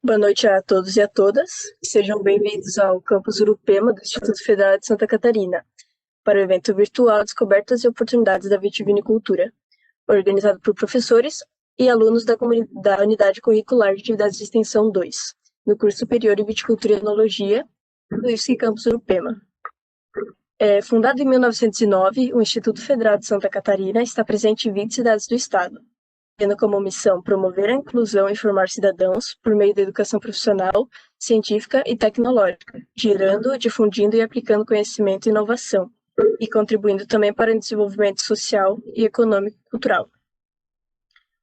Boa noite a todos e a todas. Sejam bem-vindos ao Campus Urupema do Instituto Federal de Santa Catarina, para o evento virtual Descobertas e Oportunidades da Vitivinicultura, organizado por professores e alunos da Unidade Curricular de Atividades de Extensão 2, no curso superior em Viticultura e Enologia do IFSC Campus Urupema. Fundado em 1909, o Instituto Federal de Santa Catarina está presente em 20 cidades do estado, tendo como missão promover a inclusão e formar cidadãos por meio da educação profissional, científica e tecnológica, gerando, difundindo e aplicando conhecimento e inovação, e contribuindo também para o desenvolvimento social e econômico e cultural.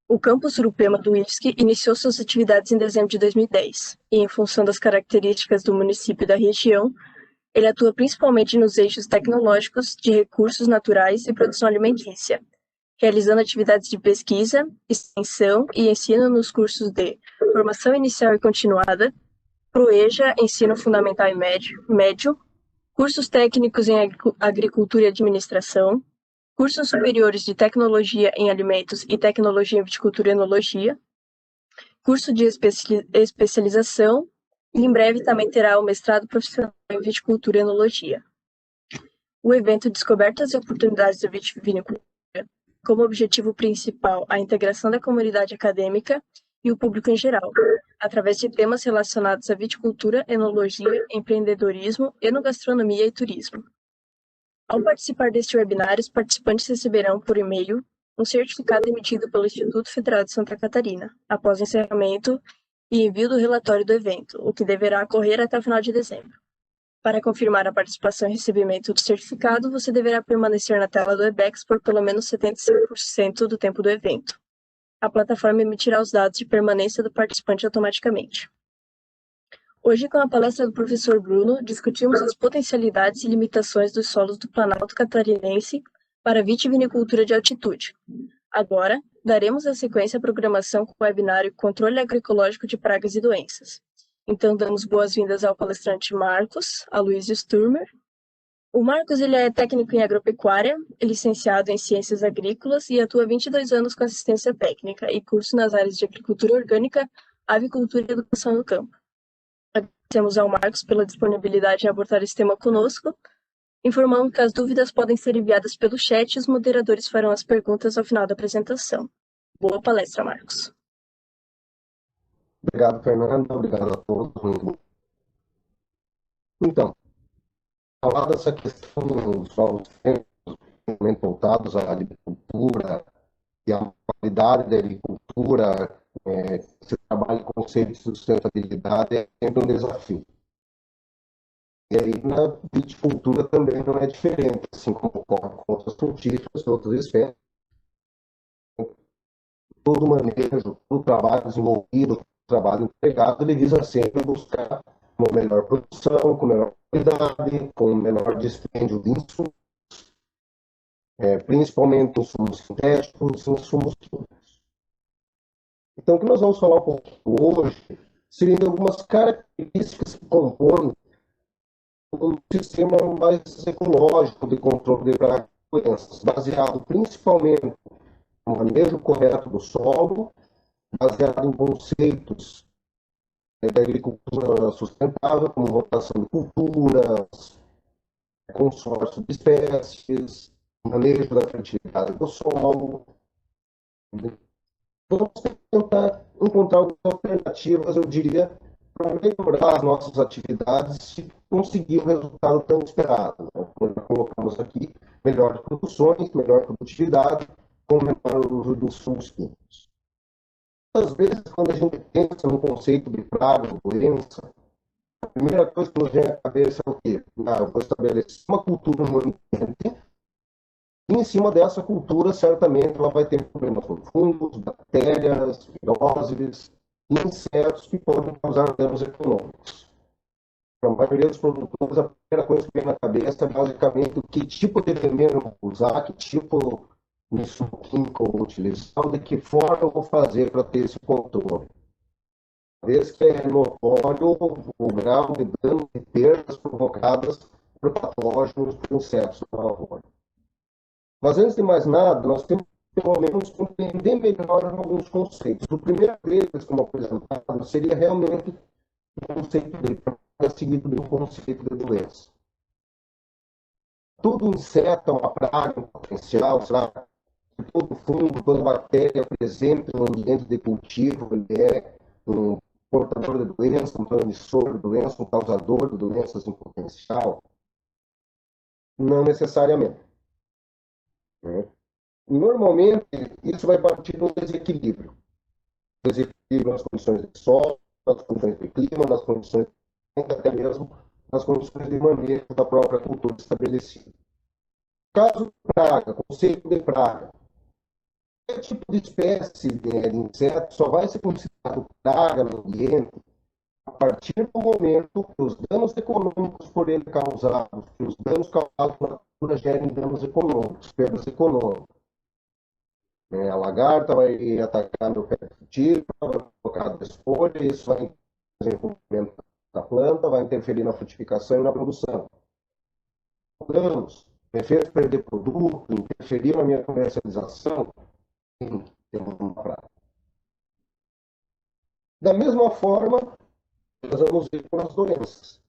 O campus Urupema do IFSC iniciou suas atividades em dezembro de 2010, e em função das características do município e da região, ele atua principalmente nos eixos tecnológicos, de recursos naturais e produção alimentícia, realizando atividades de pesquisa, extensão e ensino nos cursos de Formação Inicial e Continuada, PROEJA, Ensino Fundamental e Médio, cursos técnicos em Agricultura e Administração, cursos superiores de Tecnologia em Alimentos e Tecnologia em Viticultura e Enologia, curso de especialização e em breve também terá o mestrado profissional em Viticultura e Enologia. O evento Descobertas e Oportunidades da Vitivinicultura como objetivo principal a integração da comunidade acadêmica e o público em geral, através de temas relacionados à viticultura, enologia, empreendedorismo, enogastronomia e turismo. Ao participar deste webinar, os participantes receberão por e-mail um certificado emitido pelo Instituto Federal de Santa Catarina, após o encerramento e envio do relatório do evento, o que deverá ocorrer até o final de dezembro. Para confirmar a participação e recebimento do certificado, você deverá permanecer na tela do Webex por pelo menos 75% do tempo do evento. A plataforma emitirá os dados de permanência do participante automaticamente. Hoje, com a palestra do professor Bruno, discutimos as potencialidades e limitações dos solos do Planalto Catarinense para vitivinicultura de altitude. Agora, daremos a sequência à programação com o webinário Controle Agroecológico de Pragas e Doenças. Então, damos boas-vindas ao palestrante Marcos Aloysio Sturmer. O Marcos ele é técnico em agropecuária, é licenciado em ciências agrícolas e atua há 22 anos com assistência técnica e curso nas áreas de agricultura orgânica, avicultura e educação no campo. Agradecemos ao Marcos pela disponibilidade em abordar esse tema conosco, informando que as dúvidas podem ser enviadas pelo chat e os moderadores farão as perguntas ao final da apresentação. Boa palestra, Marcos. Obrigado, Fernando. Obrigado a todos. Então, falar dessa questão dos novos tempos voltados à agricultura e à qualidade da agricultura, esse trabalho com conceito de sustentabilidade é sempre um desafio. E aí, na viticultura também não é diferente, assim como ocorre com outras frutíferas, outras espécies. Todo o manejo, todo o trabalho desenvolvido, o trabalho empregado, ele visa sempre buscar uma melhor produção, com melhor qualidade, com menor dispêndio de insumos, principalmente insumos sintéticos e insumos químicos. Então, o que nós vamos falar um pouco hoje seriam algumas características que compõem um sistema mais ecológico de controle de pragas e doenças, baseado principalmente no manejo correto do solo, baseado em conceitos da agricultura sustentável, como rotação de culturas, consórcio de espécies, manejo da fertilidade do solo. Vamos tentar encontrar algumas alternativas, eu diria, para melhorar as nossas atividades e conseguir o resultado tão esperado. Como colocamos aqui, melhores produções, melhor produtividade, com menor uso dos insumos químicos. Às vezes, quando a gente pensa no conceito de praga ou doença, a primeira coisa que nos vem à cabeça é o quê? Eu vou estabelecer uma cultura no ambiente e, em cima dessa cultura, certamente, ela vai ter problemas com fungos, bactérias, viroses, insetos que podem causar danos econômicos. Para a maioria dos produtores, a primeira coisa que vem na cabeça é basicamente que tipo de veneno usar, que tipo de insumo químico eu vou utilizar, de que forma eu vou fazer para ter esse controle. Uma vez que é notório o grau de dano e perdas provocadas por patógenos, por insetos na lavoura. Mas antes de mais nada, nós temos que pelo menos, compreender melhor alguns conceitos. O primeiro deles, como apresentado, seria realmente o conceito de praga seguido de um conceito de doença. Todo inseto é uma praga, um potencial, sabe? Todo fungo, toda bactéria presente no ambiente de cultivo, ele é um portador de doença, um transmissor de doença, um causador de doenças em potencial? Não necessariamente, né? Normalmente, isso vai partir de um desequilíbrio. Desequilíbrio nas condições de solo, nas condições de clima, nas condições, até mesmo nas condições de manejo da própria cultura estabelecida. Caso de praga, conceito de praga, qualquer tipo de espécie de inseto só vai ser considerado praga no ambiente a partir do momento que os danos econômicos por ele causados, que os danos causados na cultura gerem danos econômicos, perdas econômicas. A lagarta vai atacar meu pé de frutífero, vai colocar as folhas, isso vai desenvolvimento da planta, vai interferir na frutificação e na produção. Danos, me fez perder produto, interferir na minha comercialização, temos uma praga. Da mesma forma, nós vamos ver com as doenças.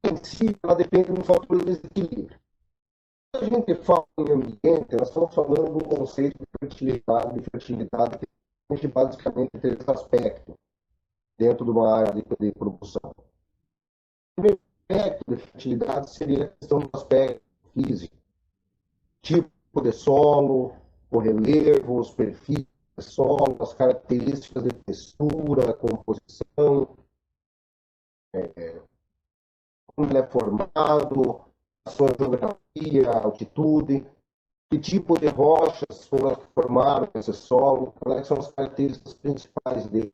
Em si, ela depende de um fator de desequilíbrio. Quando a gente fala em ambiente, nós estamos falando de um conceito de fertilidade que tem basicamente três aspectos dentro de uma área de produção. O primeiro aspecto de fertilidade seria a questão do aspecto físico, tipo de solo, o relevo, os perfis de solo, as características de textura, composição, como ele é formado, a sua geografia, a altitude, que tipo de rochas foram formadas esse solo, quais são as características principais dele,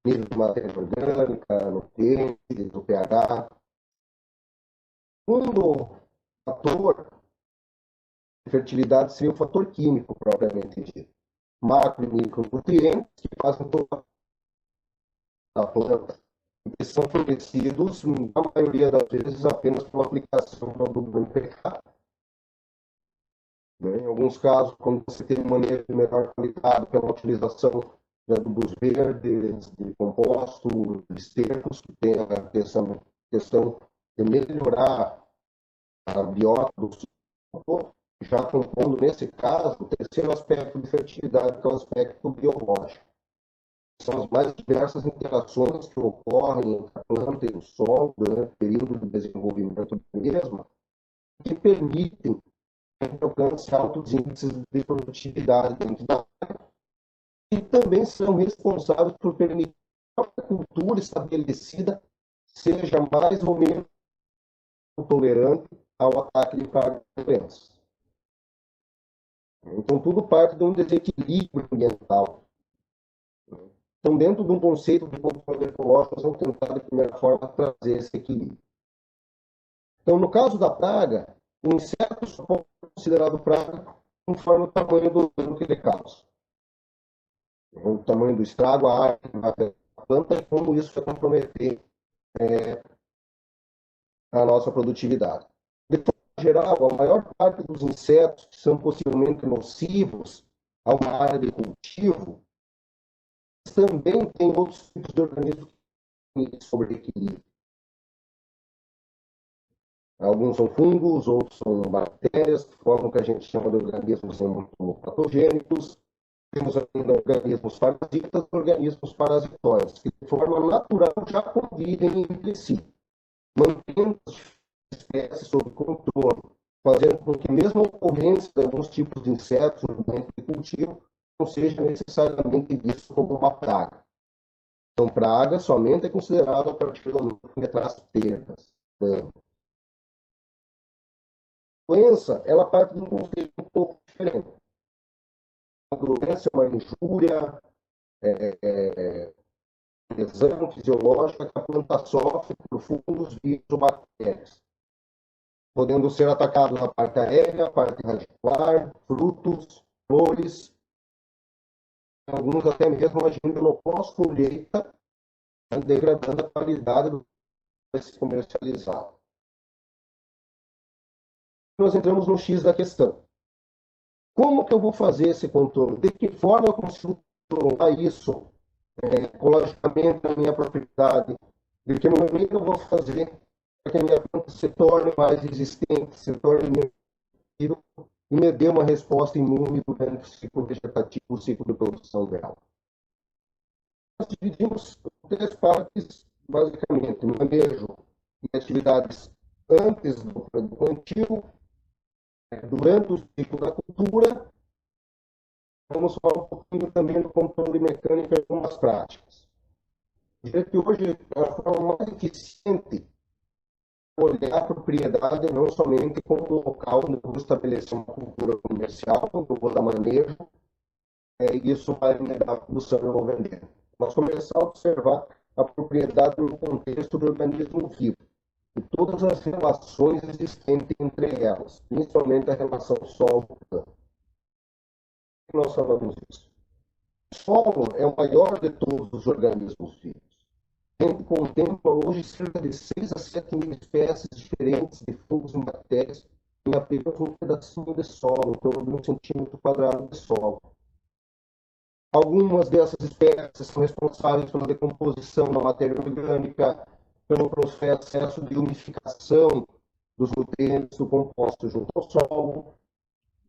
nível de matéria orgânica, nutrientes, o pH. Segundo fator de fertilidade seria o fator químico propriamente dito. Macro e micronutrientes que fazem toda a planta, que são fornecidos, na maioria das vezes, apenas pela aplicação do adubo NPK. Em alguns casos, quando você tem um manejo de melhor qualidade pela utilização de adubos verdes, de composto, de estercos, que tem essa questão de melhorar a biota do solo, já compondo, nesse caso, o terceiro aspecto de fertilidade, que é o aspecto biológico. São as mais diversas interações que ocorrem entre a planta e o solo durante o período de desenvolvimento da mesma, que permitem que a gente alcance altos índices de produtividade dentro da área e também são responsáveis por permitir que a própria cultura estabelecida seja mais ou menos tolerante ao ataque de pragas e doenças. Então, tudo parte de um desequilíbrio ambiental. Então, dentro de um conceito de controle ecológico, nós vamos tentar, de primeira forma, trazer esse equilíbrio. Então, no caso da praga, o inseto só pode ser considerado praga conforme o tamanho do dano que ele causa. O tamanho do estrago, a área que vai a planta, e como isso vai comprometer a nossa produtividade. De forma geral, a maior parte dos insetos que são possivelmente nocivos a uma área de cultivo também tem outros tipos de organismos que têm sobreequilíbrio. Alguns são fungos, outros são bactérias, que formam o que a gente chama de organismos patogênicos. Temos ainda organismos parasitas e organismos parasitóides, que de forma natural já convivem entre si, mantendo as espécies sob controle, fazendo com que mesmo a ocorrência de alguns tipos de insetos no ambiente de cultivo não seja necessariamente visto como uma praga. Então, praga somente é considerada a partir do momento que traz perdas, danos. Doença, ela parte de um conceito um pouco diferente. A doença é uma injúria, lesão fisiológica que a planta sofre por fungos, vírus ou bactérias, podendo ser atacado na parte aérea, parte radicular, frutos, flores, alguns até mesmo agindo no pós-colheita, degradando a qualidade do que vai ser comercializado. Nós entramos no X da questão. Como que eu vou fazer esse controle? De que forma eu consigo controlar isso ecologicamente na minha propriedade? De que maneira eu vou fazer para que a minha planta se torne mais resistente, se torne menos e me dê uma resposta imune durante o ciclo vegetativo, o ciclo de produção dela? Nós dividimos em três partes, basicamente: manejo e atividades antes do plantio, durante o ciclo da cultura. Vamos falar um pouquinho também do controle mecânico e algumas práticas. Diria que hoje a forma mais eficiente é olhar a propriedade não somente como um local onde eu vou estabelecer uma cultura comercial, onde eu vou dar manejo, e isso vai me dar produção e eu vou vender. Nós começamos a observar a propriedade no contexto do organismo vivo e todas as relações existentes entre elas, principalmente a relação solo-planta. Por que nós falamos isso? O solo é o maior de todos os organismos vivos. A gente contempla hoje cerca de 6 a 7 mil espécies diferentes de fungos e bactérias em apenas um pedacinho de solo, em torno de 1 cm² de solo. Algumas dessas espécies são responsáveis pela decomposição da matéria orgânica, pelo processo de umificação dos nutrientes do composto junto ao solo.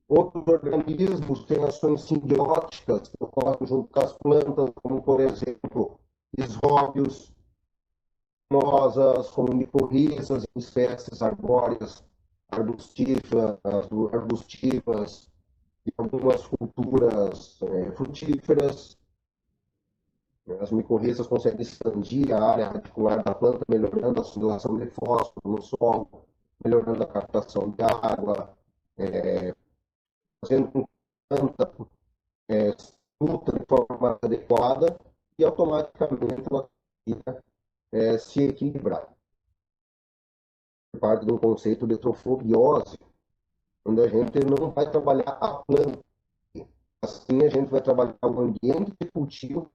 Outros organismos têm ações simbióticas que ocorrem junto com as plantas, como, por exemplo, isóbios, como micorrizas em espécies arbóreas, arbustivas e algumas culturas frutíferas. As micorrizas conseguem expandir a área radicular da planta, melhorando a assimilação de fósforo no solo, melhorando a captação de água, fazendo com que a planta nutra de forma mais adequada e automaticamente ela se equilibrar. Parte do conceito de trofobiose, onde a gente não vai trabalhar a planta, assim a gente vai trabalhar o ambiente de cultivo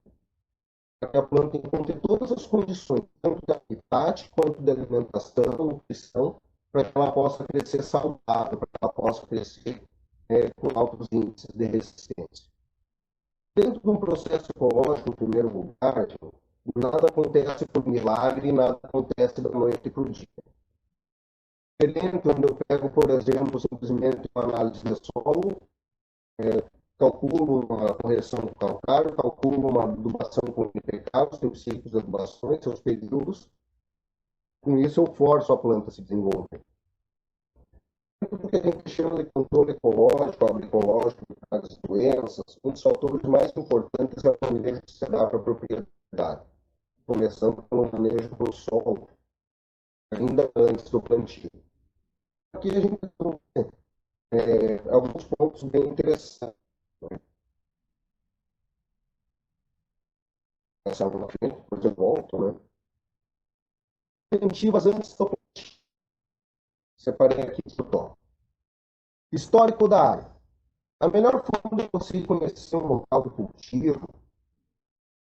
para que a planta encontre todas as condições, tanto de habitat quanto de alimentação, nutrição, para que ela possa crescer saudável, para que ela possa crescer com altos índices de resistência. Dentro de um processo ecológico, em primeiro lugar, nada acontece por milagre, nada acontece da noite para o dia. Diferente onde eu pego, por exemplo, simplesmente uma análise de solo, calculo uma correção do calcário, calculo uma adubação com NPK, seus ciclos de adubações, seus períodos. Com isso, eu forço a planta a se desenvolver. Tudo que a gente chama de controle ecológico, agroecológico, das doenças, um dos fatores mais importantes é o manejo que se dá para a propriedade, começando pelo manejo do solo, ainda antes do plantio. Aqui a gente tem alguns pontos bem interessantes. Essa na frente, depois eu volto, né? Preventivas antes do plantio. Separei aqui o tópico. Histórico da área. A melhor forma de você conhecer um local de cultivo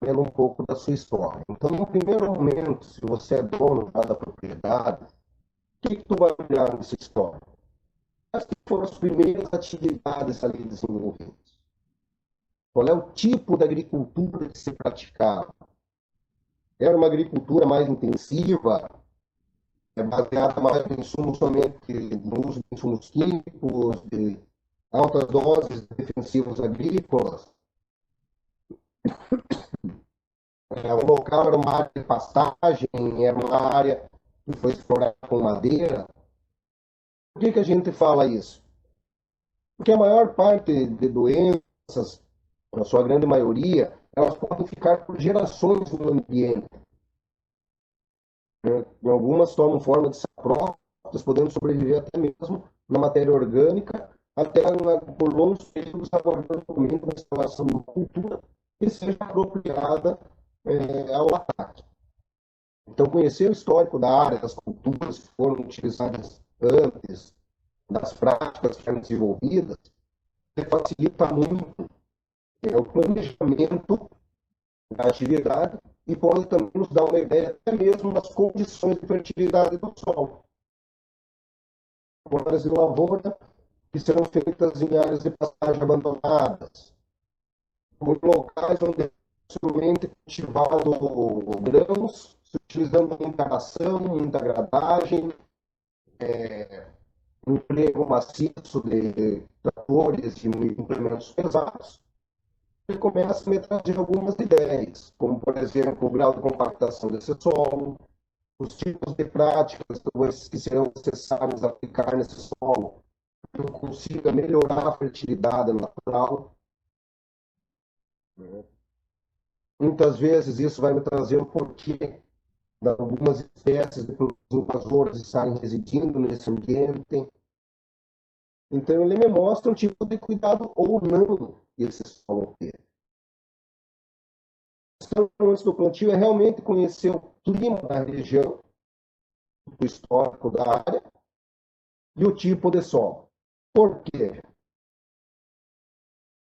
é vendo um pouco da sua história. Então, no primeiro momento, se você é dono da propriedade, o que tu vai olhar nessa história? Quais foram as primeiras atividades ali desenvolvidas? Qual é o tipo de agricultura que se praticava? Era uma agricultura mais intensiva, baseada mais em insumos somente no uso de insumos químicos, de altas doses de defensivos agrícolas? O local era uma área de pastagem, era uma área que foi explorada com madeira. Por que a gente fala isso? Porque a maior parte de doenças, na sua grande maioria, elas podem ficar por gerações no ambiente. Algumas tomam forma de saprófitas, podendo sobreviver até mesmo na matéria orgânica, até por longos períodos aguardando o momento da instalação de uma cultura que seja apropriada ao ataque. Então, conhecer o histórico da área, das culturas que foram utilizadas antes, das práticas que eram desenvolvidas, facilita muito o planejamento da atividade e pode também nos dar uma ideia até mesmo das condições de fertilidade do solo. Por de lavoura, que serão feitas em áreas de pastagem abandonadas, ou em locais onde é possivelmente cultivado grãos, se utilizando muita ração, muita gradagem, um emprego maciço de tratores e implementos pesados. Ele começa a me trazer algumas ideias, como, por exemplo, o grau de compactação desse solo, os tipos de práticas que serão necessários aplicar nesse solo, para que eu consiga melhorar a fertilidade natural. Muitas vezes isso vai me trazer o porquê de algumas espécies de produtos invasores estarem residindo nesse ambiente. Então, ele me mostra um tipo de cuidado ou não que esse solo tem. A questão antes do plantio é realmente conhecer o clima da região, o histórico da área e o tipo de solo. Por quê?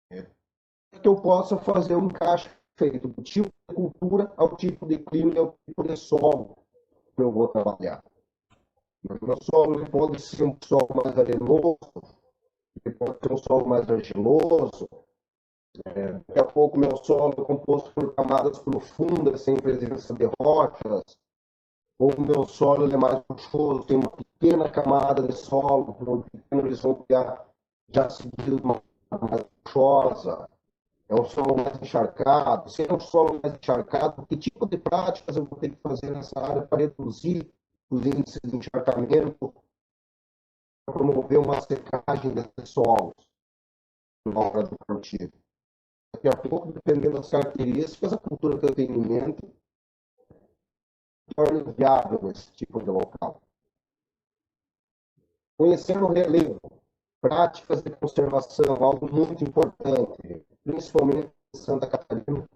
Para que eu possa fazer um encaixe feito do tipo de cultura ao tipo de clima e ao tipo de solo que eu vou trabalhar. O meu solo pode ser um solo mais arenoso, ele pode ser um solo mais argiloso. Daqui a pouco, meu solo é composto por camadas profundas, sem presença de rochas, ou o meu solo é mais rochoso, tem uma pequena camada de solo, um pequeno horizonte já seguido de uma mais rochosa. É um solo mais encharcado. Se é um solo mais encharcado, que tipo de práticas eu vou ter que fazer nessa área para reduzir os índices de encharcamento, para promover uma secagem desses solos na hora do plantio? Daqui a pouco, dependendo das características, a cultura que eu tenho em mente torna viável esse tipo de local. Conhecer o relevo, práticas de conservação, algo muito importante, principalmente em Santa Catarina,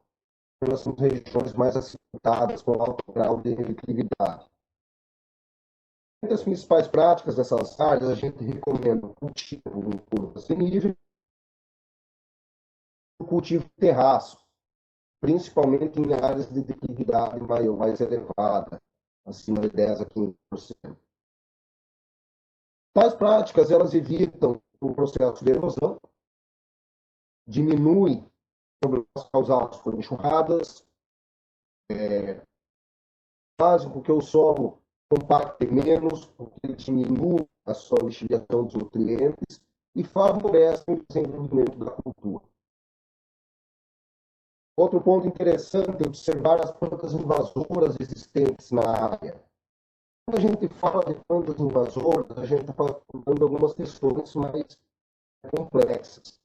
nós somos regiões mais acidentadas, com alto grau de declividade. Entre as principais práticas dessas áreas, a gente recomenda o cultivo em curvas de nível, o cultivo terraço, principalmente em áreas de declividade mais elevada, acima de 10 a 15%. Tais práticas, elas evitam o processo de erosão, diminuem problemas causados por enxurradas, fazem com que o solo compacte menos, porque ele diminui a sua lixiviação dos nutrientes e favorecem o desenvolvimento da cultura. Outro ponto interessante é observar as plantas invasoras existentes na área. Quando a gente fala de plantas invasoras, a gente está falando de algumas questões mais complexas.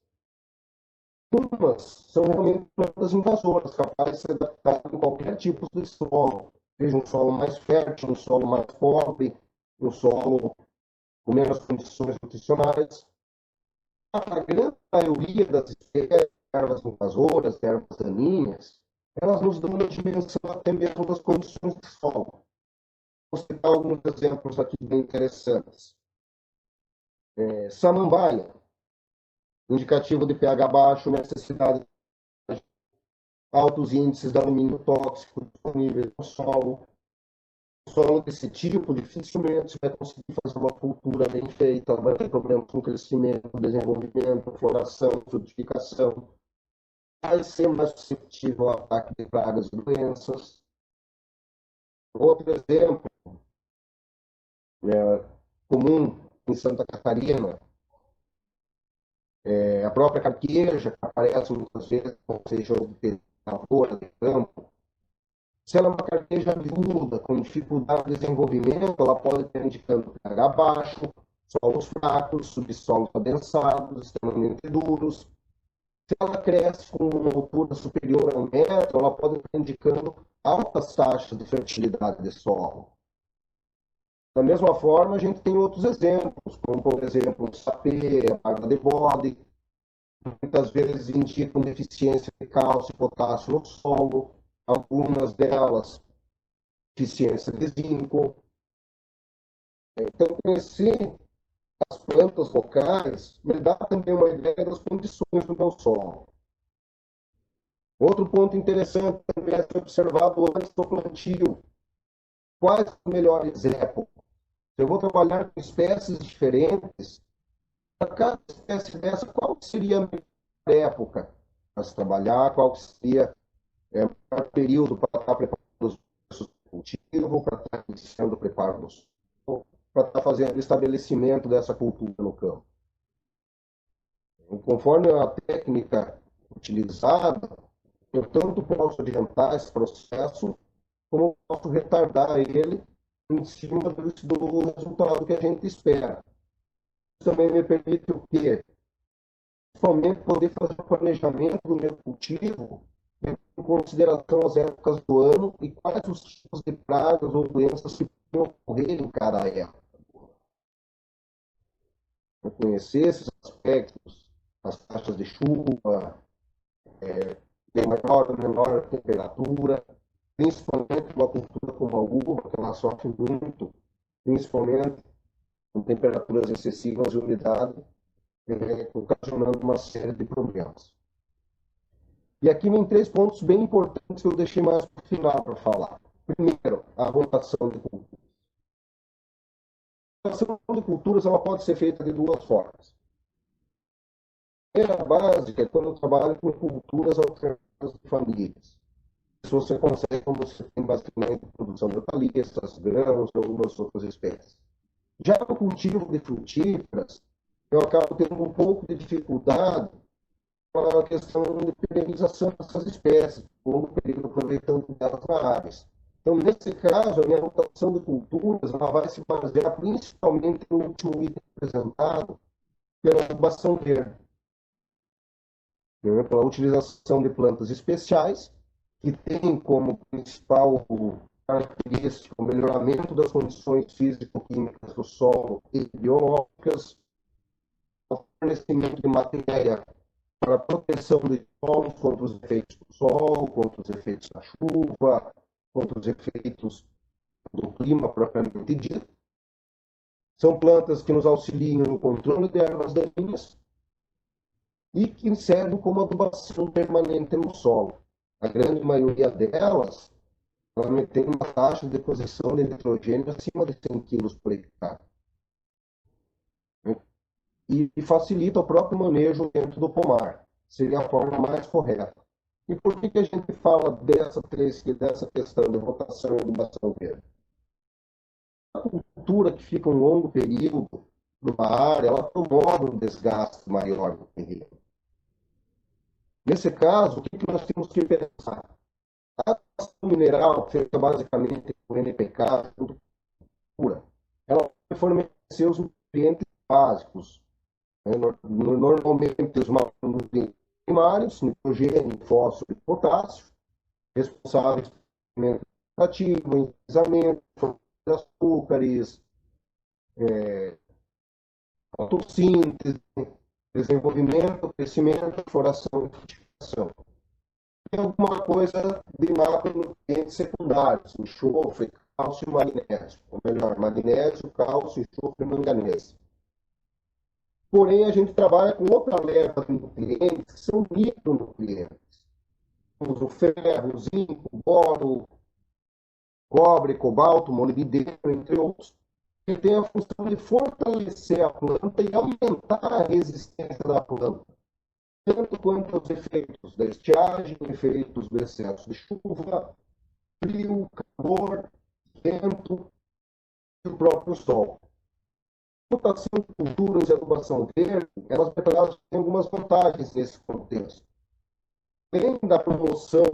Umas são realmente plantas invasoras, capazes de se adaptar em qualquer tipo de solo, seja um solo mais fértil, um solo mais pobre, um solo com menos condições nutricionais. A grande maioria das espécies, ervas invasoras, ervas daninhas, elas nos dão uma dimensão até mesmo das condições de solo. Vou citar alguns exemplos aqui bem interessantes. Samambaia, indicativo de pH baixo, necessidade de altos índices de alumínio tóxico disponíveis no solo. O solo desse tipo dificilmente vai conseguir fazer uma cultura bem feita, vai ter problemas com crescimento, desenvolvimento, floração, frutificação. Vai ser mais suscetível ao ataque de pragas e doenças. Outro exemplo comum em Santa Catarina é a própria carqueja, que aparece muitas vezes, ou seja, de lavoura, de campo. Se ela é uma carqueja miúda, com dificuldade de desenvolvimento, ela pode estar indicando pH baixo, solos fracos, subsolos adensados, extremamente duros. Se ela cresce com uma altura superior a 1 metro, ela pode estar indicando altas taxas de fertilidade de solo. Da mesma forma, a gente tem outros exemplos, como, por exemplo, o sapê, a água de bode, muitas vezes indicam deficiência de cálcio e potássio no solo, algumas delas deficiência de zinco. Então, conhecer as plantas locais me dá também uma ideia das condições do meu solo. Outro ponto interessante também é ser observado antes do plantio. Quais as melhores épocas? Eu vou trabalhar com espécies diferentes, para cada espécie dessa, qual seria a melhor época para se trabalhar, qual seria o melhor período para estar preparando os versos do cultivo, para estar iniciando o preparo do solo, para estar fazendo o estabelecimento dessa cultura no campo. E conforme a técnica utilizada, eu tanto posso adiantar esse processo, como posso retardar ele em cima do resultado que a gente espera. Isso também me permite o quê? Principalmente poder fazer o planejamento do meu cultivo em consideração as épocas do ano e quais os tipos de pragas ou doenças que podem ocorrer em cada época. Eu conhecer esses aspectos, as taxas de chuva, de maior ou menor temperatura, principalmente uma cultura como a uva, que ela sofre muito, principalmente com temperaturas excessivas e umidade, ocasionando uma série de problemas. E aqui vem três pontos bem importantes que eu deixei mais para o final para falar. Primeiro, a rotação de culturas. A rotação de culturas ela pode ser feita de duas formas. A primeira básica é quando eu trabalho com culturas alternativas de famílias. Isso você consegue quando você tem basicamente produção de hortaliças, grãos ou algumas outras espécies. Já no cultivo de frutíferas, eu acabo tendo um pouco de dificuldade com a questão de perenização dessas espécies, por longo período aproveitando delas na áreas. Então, nesse caso, a minha rotação de culturas ela vai se basear principalmente no último item apresentado, pela adubação verde, pela utilização de plantas especiais, que tem como principal característica o melhoramento das condições físico-químicas do solo e biológicas, o fornecimento de matéria para a proteção de solos contra os efeitos do sol, contra os efeitos da chuva, contra os efeitos do clima propriamente dito. São plantas que nos auxiliam no controle de ervas daninhas e que servem como adubação permanente no solo. A grande maioria delas ela tem uma taxa de deposição de nitrogênio acima de 100 kg por hectare. E facilita o próprio manejo dentro do pomar. Seria a forma mais correta. E por que a gente fala dessa questão de rotação e adubação verde? A cultura que fica um longo período numa área, ela promove um desgaste maior do terreno. Nesse caso, o que nós temos que pensar? A adubação mineral, feita basicamente por NPK, cultura, ela vai fornecer os nutrientes básicos. Normalmente, os macronutrientes primários, nitrogênio, fósforo e potássio, responsáveis pelo ativo, enraizamento, de açúcares, fotossíntese, desenvolvimento, crescimento, floração e frutificação. Tem alguma coisa de macronutrientes secundários, enxofre, cálcio e magnésio. Ou melhor, magnésio, cálcio, enxofre e manganês. Porém, a gente trabalha com outra leva de nutrientes que são micronutrientes. Temos o ferro, o zinco, o boro, cobre, cobalto, molibdênio, entre outros, que tem a função de fortalecer a planta e aumentar a resistência da planta, tanto quanto os efeitos da estiagem, efeitos do excesso de chuva, frio, calor, vento e o próprio sol. A rotação de culturas e adubação verde, elas têm algumas vantagens nesse contexto. Além da promoção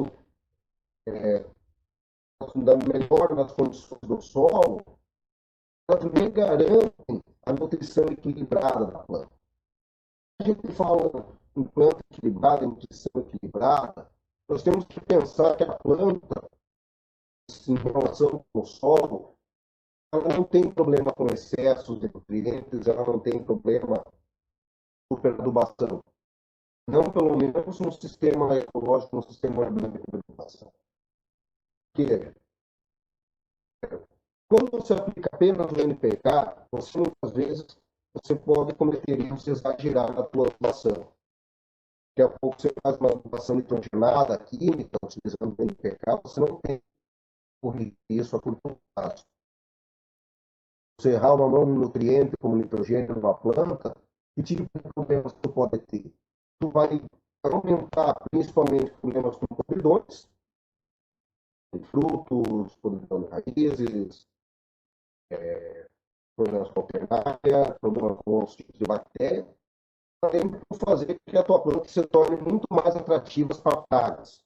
da melhora das condições do solo, elas também garantem a nutrição equilibrada da planta. A gente fala em planta equilibrada, em nutrição equilibrada, nós temos que pensar que a planta, em relação ao solo, ela não tem problema com excessos de nutrientes, ela não tem problema com superadubação. Não, pelo menos, no sistema ecológico, no sistema orgânico de adubação. Porque quando você aplica apenas o NPK, você muitas vezes você pode cometer erros de exagerar na tua adubação. Daqui a pouco você faz uma adubação nitrogenada, química, utilizando o NPK, você não tem que corrigir isso a curto prazo. Você errar uma mão de nutriente como nitrogênio numa planta, Que tipo de problemas tu pode ter? Tu vai aumentar principalmente problemas com podridões, de frutos, podridão de raízes, problemas com alternária, problemas com outros tipos de bactérias, além de fazer com que a tua planta se torne muito mais atrativa para pragas.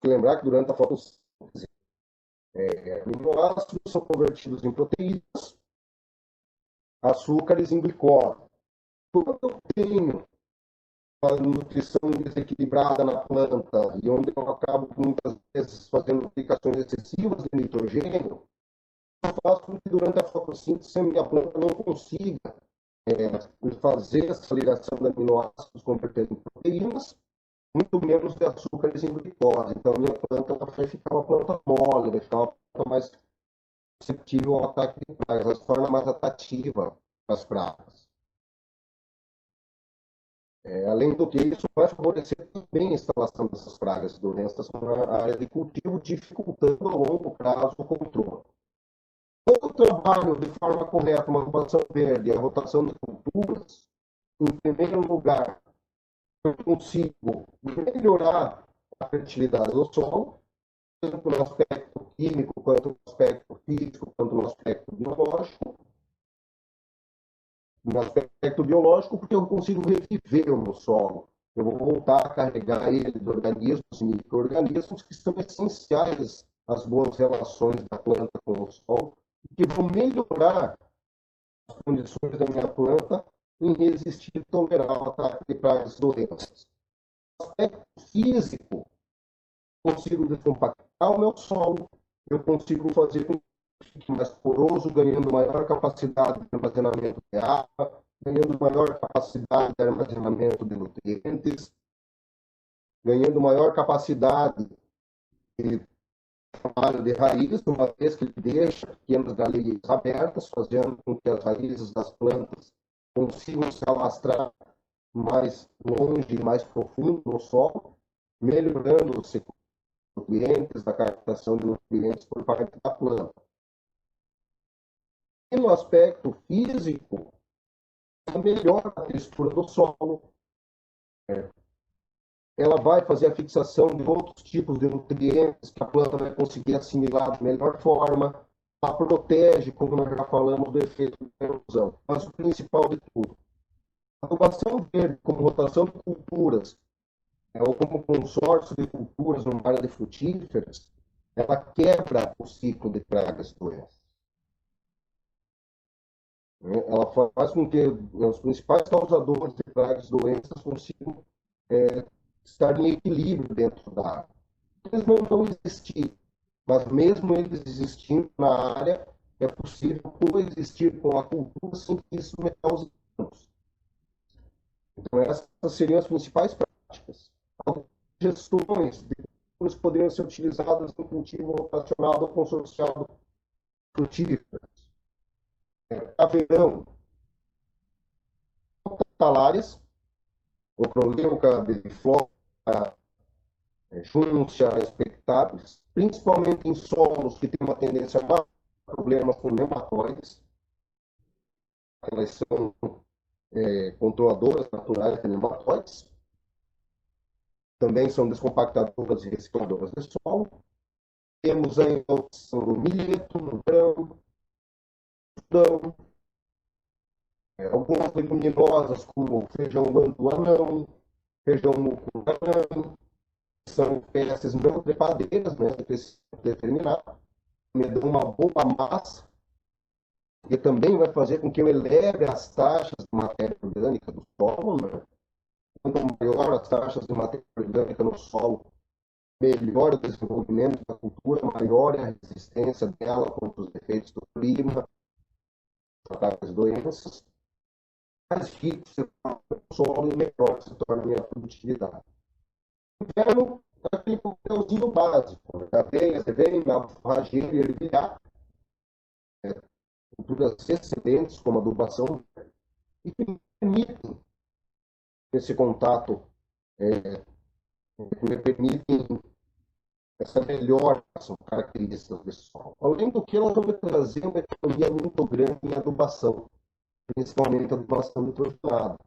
Lembrar que durante a fotossíntese, aminoácidos são convertidos em proteínas, açúcares em glicose. Quando eu tenho uma nutrição desequilibrada na planta e onde eu acabo muitas vezes fazendo aplicações excessivas de nitrogênio, eu faço com que durante a fotossíntese a minha planta não consiga fazer essa ligação de aminoácidos convertendo em proteínas, muito menos de açúcares em glicose. Então a minha planta vai ficar uma planta mole, vai ficar uma planta mais susceptível ao ataque de pragas, ela se torna mais atrativa para as pragas. Além do que, isso vai favorecer também a instalação dessas pragas e doenças na área de cultivo, dificultando a longo prazo o controle. Quando eu trabalho de forma correta uma rotação verde e a rotação de culturas, em primeiro lugar, eu consigo melhorar a fertilidade do solo, tanto no aspecto químico, quanto no aspecto físico, quanto no aspecto biológico. No aspecto biológico, porque eu consigo reviver o meu solo. Eu vou voltar a carregar ele de organismos e micro-organismos que são essenciais às boas relações da planta com o solo e que vão melhorar as condições da minha planta em resistir e tolerar o ataque de pragas e doenças. No aspecto físico, eu consigo descompactar o meu solo, eu consigo fazer com que fique mais poroso, ganhando maior capacidade de armazenamento de água, ganhando maior capacidade de armazenamento de nutrientes, ganhando maior capacidade de trabalho de raízes, uma vez que ele deixa pequenas galerias abertas, fazendo com que as raízes das plantas consigam se alastrar mais longe e mais profundo no solo, melhorando os nutrientes, da captação de nutrientes por parte da planta. E no aspecto físico, melhora a textura do solo, ela vai fazer a fixação de outros tipos de nutrientes que a planta vai conseguir assimilar de melhor forma, ela protege, como nós já falamos, do efeito de erosão. Mas o principal de tudo, a adubação verde como rotação de culturas, ou como consórcio de culturas numa área de frutíferas, ela quebra o ciclo de pragas e doenças. Ela faz com que os principais causadores de pragas e doenças consigam estar em equilíbrio dentro da área. Eles não vão existir, mas mesmo eles existindo na área, é possível coexistir com a cultura sem que isso me cause danos. Então, essas seriam as principais práticas. Algumas gestões de culturas poderiam ser utilizadas no cultivo rotacionado ou consorciado frutíferas. Haverão talárias, o Proleuca bebiflora, Juncia expectables, principalmente em solos que têm uma tendência a dar problemas com nematóides. Elas são controladoras naturais de nematóides. Também são descompactadoras e recicladoras de solo. Temos aí a opção do milheto, no grão, algodão, algumas leguminosas como feijão guandu-anão, feijão mucuna-anão, são espécies não trepadeiras, né? Você precisa determinar, me dão uma boa massa, que também vai fazer com que eu eleve as taxas de matéria orgânica do solo, né? Quanto maior as taxas de matéria orgânica no solo, melhor o desenvolvimento da cultura, maior é a resistência dela contra os efeitos do clima, ataques e doenças, mais rico se torna o solo e melhor se torna a minha produtividade. Inverno, aquele papelzinho básico, né? Abelhas, a forrageira e ervilhar, culturas excedentes, como adubação, e que permitem esse contato, que me permitem essa melhora, são características desse solo. Além do que, elas vão me trazer uma economia muito grande em adubação. principalmente a doação nitrogenada.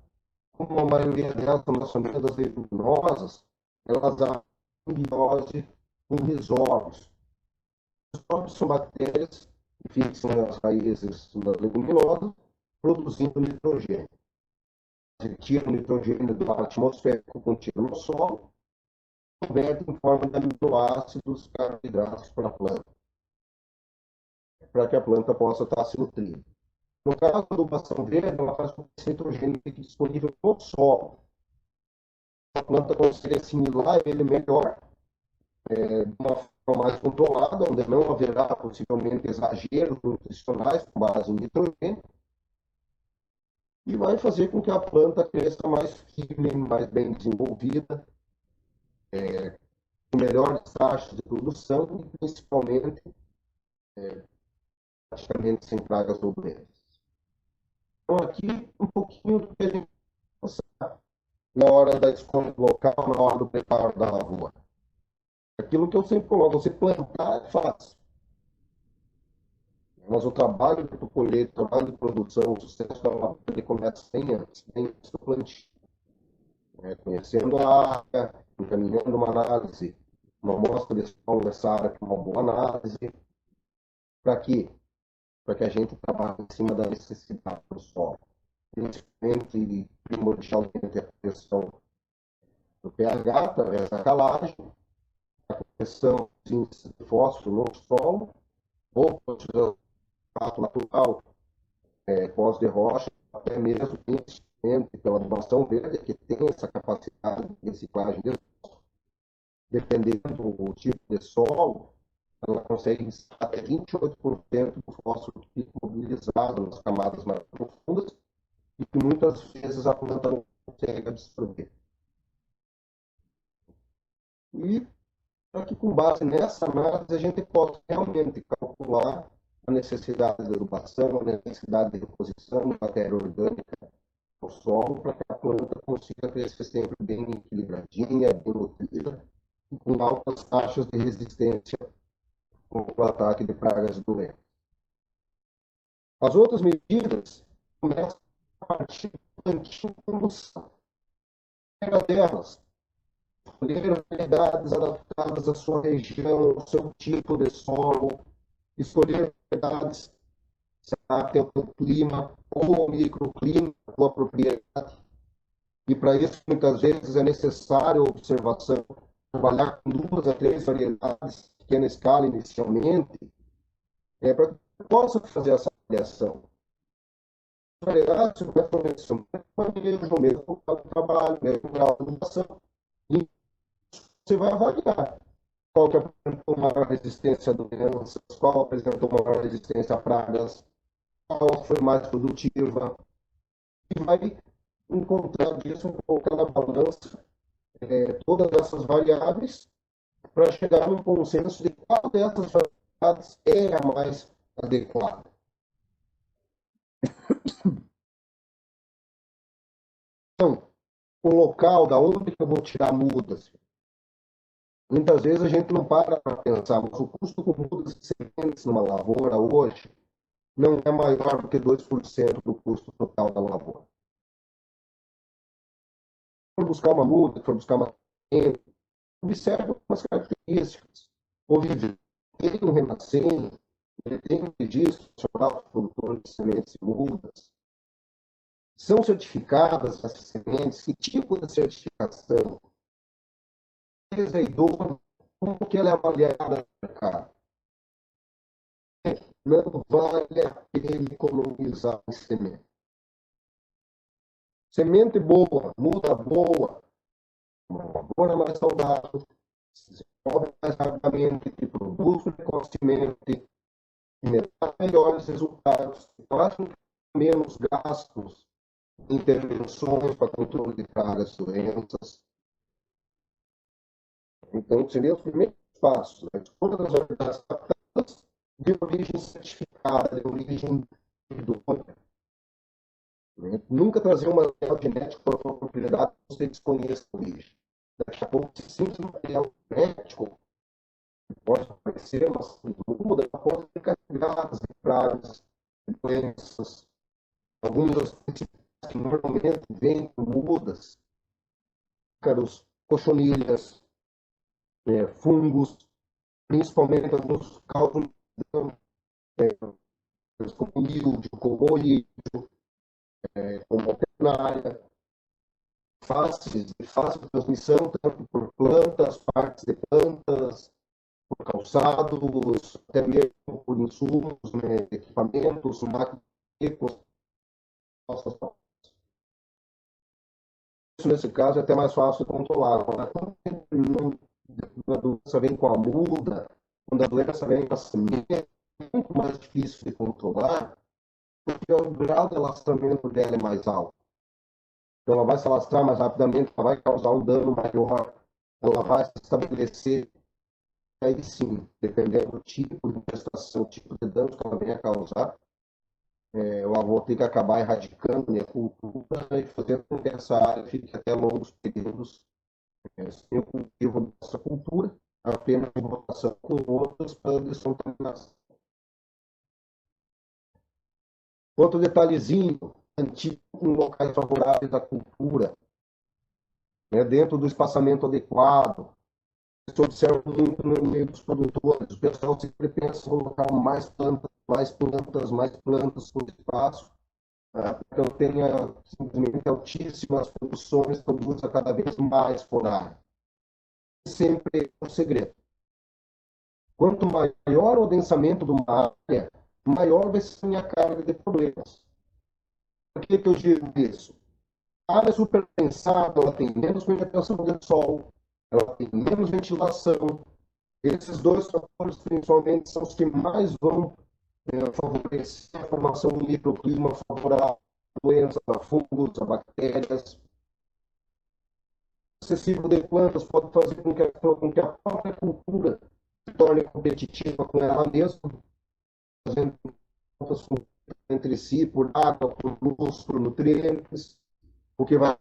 Como a maioria delas são das famílias das leguminosas, elas há simbiose com rizomas. Os próprios são bactérias que fixam as raízes das leguminosas, produzindo nitrogênio. Ele tira o nitrogênio do ar atmosférico contido no solo, converte em forma de aminoácidos, carboidratos para a planta, para que a planta possa estar se nutrindo. No caso da adubação verde, ela faz com que esse nitrogênio fique disponível no solo. A planta consegue assimilar ele melhor, de uma forma mais controlada, onde não haverá possivelmente exageros nutricionais com base em nitrogênio, e vai fazer com que a planta cresça mais firme, mais bem desenvolvida, com melhores taxas de produção e principalmente praticamente sem pragas ou doenças. Então, aqui um pouquinho do que a gente passar na hora da escolha do local, na hora do preparo da lavoura. Aquilo que eu sempre coloco, você plantar é fácil. Mas o trabalho de colheita, o trabalho de produção, o sucesso da lavoura, ele começa bem antes do plantio. Conhecendo a área, encaminhando uma análise, uma amostra de solo dessa área para uma boa análise. Para quê? Para que a gente trabalhe em cima da necessidade do solo. Principalmente, primordialmente, a questão do pH, através da calagem, a correção dos índices de fósforo no solo, ou utilização de natural, pós-derrocha, até mesmo principalmente pela adubação verde, que tem essa capacidade de reciclagem de fósforo. Dependendo do tipo de solo, ela consegue até 28% do fósforo que fica mobilizado nas camadas mais profundas e que muitas vezes a planta não consegue absorver. E para que, com base nessa análise, a gente possa realmente calcular a necessidade de adubação, a necessidade de reposição de matéria orgânica no solo, para que a planta consiga crescer sempre bem equilibradinha, bem nutrida, e com altas taxas de resistência contra o ataque de pragas e doenças. As outras medidas começam a partir do plantio de condução. Pega delas, escolher variedades adaptadas à sua região, ao seu tipo de solo, escolher variedades que se adaptem ao clima ou ao microclima com a propriedade. E para isso, muitas vezes, é necessário a observação, trabalhar com 2 a 3 variedades, pequena escala inicialmente, para que possa fazer essa avaliação. Variedades, como é convencional, o mesmo local de trabalho, mesmo grau de adubação, e você vai avaliar qual que apresentou maior resistência a doenças, qual apresentou maior resistência a pragas, qual foi mais produtiva, e vai encontrar disso um pouco na balança todas essas variáveis para chegar num consenso de qual dessas variedades é a mais adequada. Então, o local da onde que eu vou tirar mudas. Muitas vezes a gente não para pensar, mas o custo com mudas de sementes numa lavoura hoje não é maior do que 2% do custo total da lavoura. Se for buscar uma muda, se for buscar uma semente, observe algumas características. O viver tem um renascente, ele tem um registro nacional de produtor de sementes e mudas. São certificadas essas sementes? Que tipo de certificação? É idoso, como que ela é avaliada no mercado? Não vale a pena economizar em semente. Semente boa, muda boa, uma lavoura mais saudável, se desenvolve mais rapidamente, que produz precocemente, que me dá melhores resultados, que traz menos gastos, intervenções para controle de pragas e doenças. Então, seriam os primeiros passos. A escolha das variedades adaptadas de origem certificada, de origem idônea. Nunca trazer um material genético para uma propriedade que você desconheça a origem. Daqui a pouco, se sim, um material genético pode aparecer, mas muda, pode ser carregado de pragas, de doenças. Alguns das principais que normalmente vêm com mudas, ácaros, cochonilhas, fungos, principalmente alguns causam como milho, como olho, como alternária, de fácil transmissão, tanto por plantas, partes de plantas, por calçados, até mesmo por insumos, né, equipamentos, máquinas, isso nesse caso é até mais fácil de controlar. Quando a doença vem com a muda, quando a doença vem com a semente, é muito mais difícil de controlar, porque o grau de alastramento dela é mais alto. Então, ela vai se alastrar mais rapidamente, ela vai causar um dano maior, ela vai se estabelecer. Aí sim, dependendo do tipo de infestação, o tipo de dano que ela venha causar, o avô tem que acabar erradicando a cultura e fazendo com que essa área fique até longos períodos sem o cultivo dessa cultura, apenas em rotação com outras para descontaminação. Outro detalhezinho, antigo em locais favoráveis à cultura, né, dentro do espaçamento adequado, se observa muito no meio dos produtores, o pessoal sempre pensa em colocar mais plantas, mais plantas, mais plantas no espaço, para que eu tenha simplesmente altíssimas produções, produza cada vez mais por área. Sempre é um segredo. Quanto maior o densamento de uma área, maior vai ser a minha carga de problemas. Por que eu digo isso? A área superdensada, ela tem menos penetração do sol, ela tem menos ventilação. Esses dois fatores, principalmente, são os que mais vão favorecer a formação do microclima favorável a doenças, a fungos, a bactérias. O excessivo de plantas pode fazer com que a própria cultura se torne competitiva com ela mesma, fazendo plantas entre si por água, por luz, por nutrientes, o que vai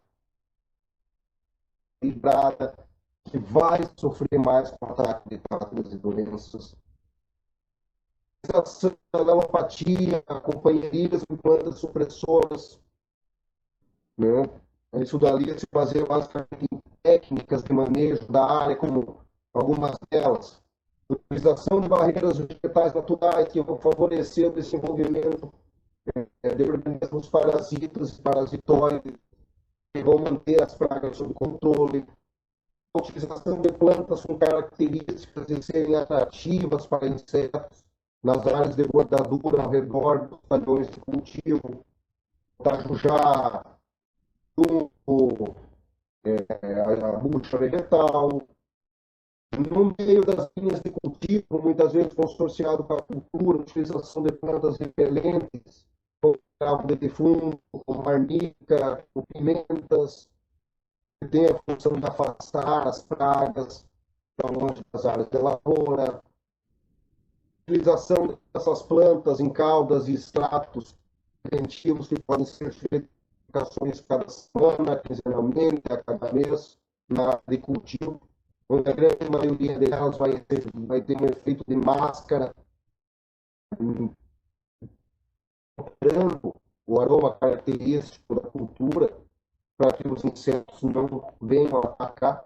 vibrada, que vai sofrer mais com ataque de pragas e doenças. A alopatia, companheiras com plantas supressoras, né? Isso dali se baseia basicamente em técnicas de manejo da área, como algumas delas. Utilização de barreiras vegetais naturais que vão favorecer o desenvolvimento de organismos parasitas e parasitoides, que vão manter as pragas sob controle. A utilização de plantas com características de serem atrativas para insetos nas áreas de bordadura ao redor dos padrões de cultivo, tajujá, a bucha vegetal. No meio das linhas de cultivo, muitas vezes consorciado com a cultura, utilização de plantas repelentes, como cravo de defunto, como marnica, como pimentas, que tem a função de afastar as pragas para longe das áreas de lavoura. Utilização dessas plantas em caudas e extratos preventivos que podem ser feitas cada semana, quinzenalmente, a cada mês, na área de cultivo, onde a grande maioria delas vai ter um efeito de máscara, mostrando o aroma característico da cultura, para que os insetos não venham atacar,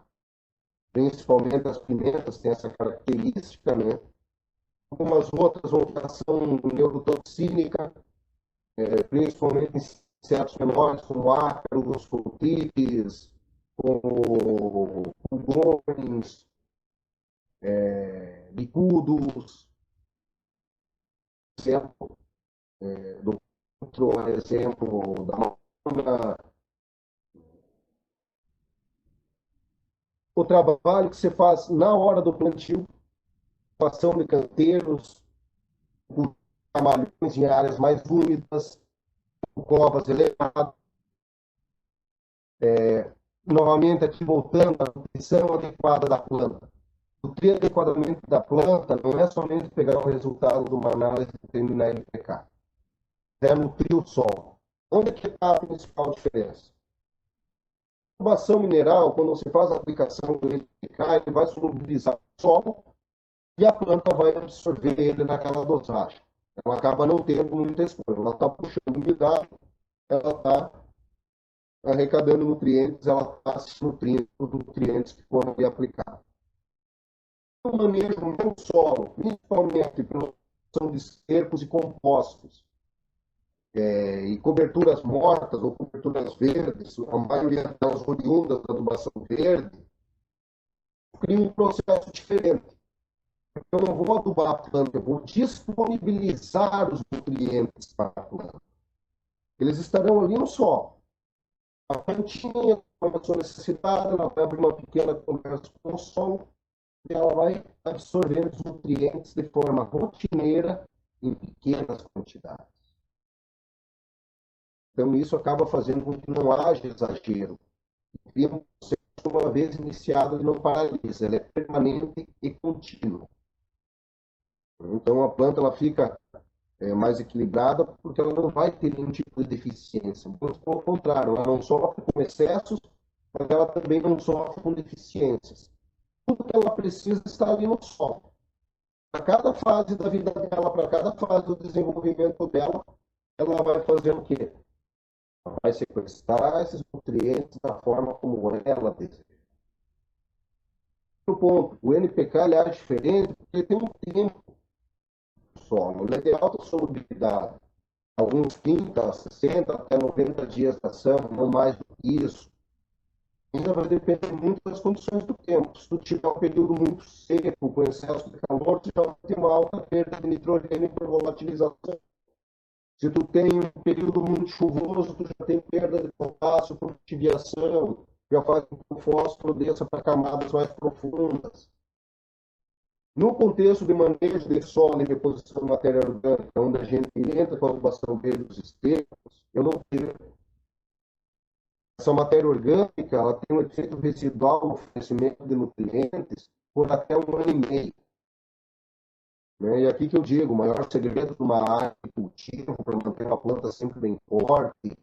principalmente as pimentas têm essa característica, né? Algumas outras vão ter ação neurotoxínica, principalmente em insetos menores, como ácaros, frutíferos, como pulgões, bicudos, exemplo do outro exemplo da manga. O trabalho que você faz na hora do plantio, ação de canteiros, camalhões em áreas mais úmidas, covas elevadas. Novamente, aqui voltando à nutrição adequada da planta. Nutrir adequadamente da planta não é somente pegar o resultado de uma análise e determinar NPK. É nutrir o solo. Onde é que está a principal diferença? A adubação mineral, quando você faz a aplicação do NPK, ele vai solubilizar o solo e a planta vai absorver ele naquela dosagem. Ela acaba não tendo muita escolha. Ela está puxando umidade ela está arrecadando nutrientes, ela está se nutrindo dos nutrientes que foram ali aplicados. O manejo no solo, principalmente produção de estercos e compostos, e coberturas mortas ou coberturas verdes, a maioria delas oriundas da adubação verde, cria um processo diferente. Eu não vou adubar a planta, eu vou disponibilizar os nutrientes para a planta. Eles estarão ali no solo. A plantinha, com a sua necessidade, ela vai abrir uma pequena conversa com o solo e ela vai absorvendo os nutrientes de forma rotineira em pequenas quantidades. Então, isso acaba fazendo com que não haja exagero. E um processo, uma vez iniciado, ele não paralisa, ele é permanente e contínuo. Então, a planta ela fica mais equilibrada porque ela não vai ter nenhum tipo de deficiência. Pelo contrário, ela não sofre com excessos, mas ela também não sofre com deficiências. Tudo que ela precisa está ali no solo. Para cada fase da vida dela, para cada fase do desenvolvimento dela, ela vai fazer o quê? Ela vai sequestrar esses nutrientes da forma como ela deseja. O ponto, o NPK ele é diferente porque ele tem um tempo no solo, ele é de alta solubilidade. Alguns 30, 60, até 90 dias de ação, não mais do que isso. Ainda vai depender muito das condições do tempo. Se tu tiver um período muito seco, com excesso de calor, tu já vai ter uma alta perda de nitrogênio por volatilização. Se tu tem um período muito chuvoso, tu já tem perda de potássio por tibiação, já faz com que o fósforo desça para camadas mais profundas. No contexto de manejo de solo e reposição de matéria orgânica, onde a gente entra com a adubação verde dos estercos, eu não tenho. Essa matéria orgânica ela tem um efeito residual no oferecimento de nutrientes por até 1 ano e meio. Né? E aqui que eu digo, o maior segredo de uma área de cultivo para manter uma planta sempre bem forte,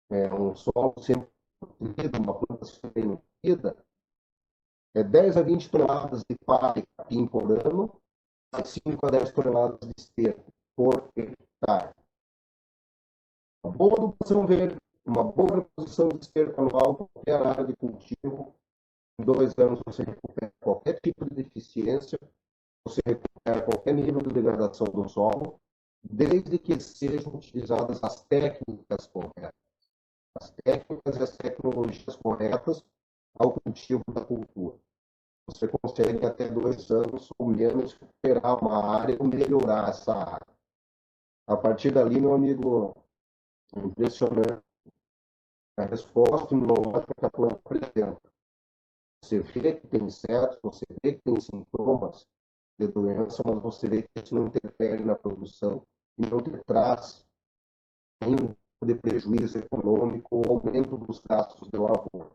um solo sempre nutrido, uma planta sempre bem nutrida, é 10 a 20 toneladas de palha e capim por ano, e 5 a 10 toneladas de esterco por hectare. Uma boa adubação verde, uma boa reposição de esterco anual em qualquer área de cultivo, em 2 anos você recupera qualquer tipo de deficiência, você recupera qualquer nível de degradação do solo, desde que sejam utilizadas as técnicas corretas. As técnicas e as tecnologias corretas ao cultivo da cultura. Você consegue até 2 anos ou menos recuperar uma área ou melhorar essa área. A partir dali, meu amigo, impressionante a resposta imunológica que a planta apresenta. Você vê que tem insetos, você vê que tem sintomas de doença, mas você vê que isso não interfere na produção e não te traz nenhum tipo de prejuízo econômico ou aumento dos gastos de lavoura.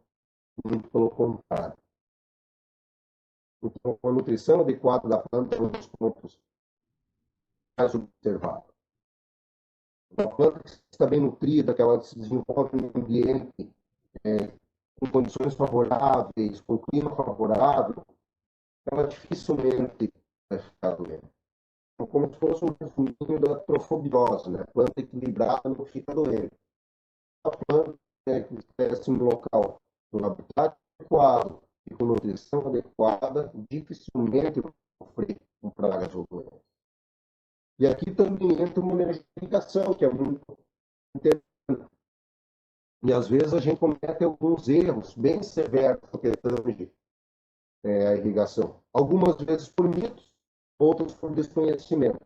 Muito pelo contrário. Então, a nutrição adequada da planta é um dos pontos mais observados. Uma planta que está bem nutrida, que ela se desenvolve em um ambiente com condições favoráveis, com clima favorável, ela dificilmente vai ficar doente. Então, como se fosse um resuminho da trofobiose, né? A planta equilibrada não fica doente. A planta que cresce em um local com habitat adequado e com nutrição adequada, dificilmente vai sofrer com pragas ou doenças. E aqui também entra uma irrigação, que é muito interessante. E às vezes a gente comete alguns erros bem severos no que tange a irrigação. Algumas vezes por mitos, outras por desconhecimento.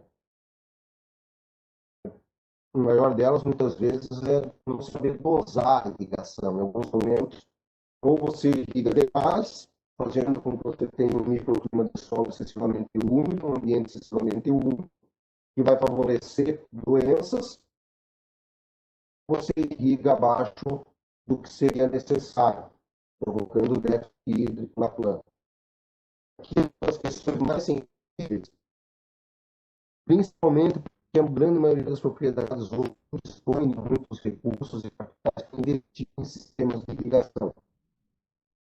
O maior delas, muitas vezes, é não saber dosar a irrigação. Em alguns momentos, ou você irriga demais, fazendo com que você tenha um microclima de solo excessivamente úmido, um ambiente excessivamente úmido, que vai favorecer doenças, você irriga abaixo do que seria necessário, provocando déficit hídrico na planta. Aqui, as questões mais sensíveis, principalmente porque a grande maioria das propriedades hoje dispõe de muitos recursos e capitais para investir em sistemas de irrigação.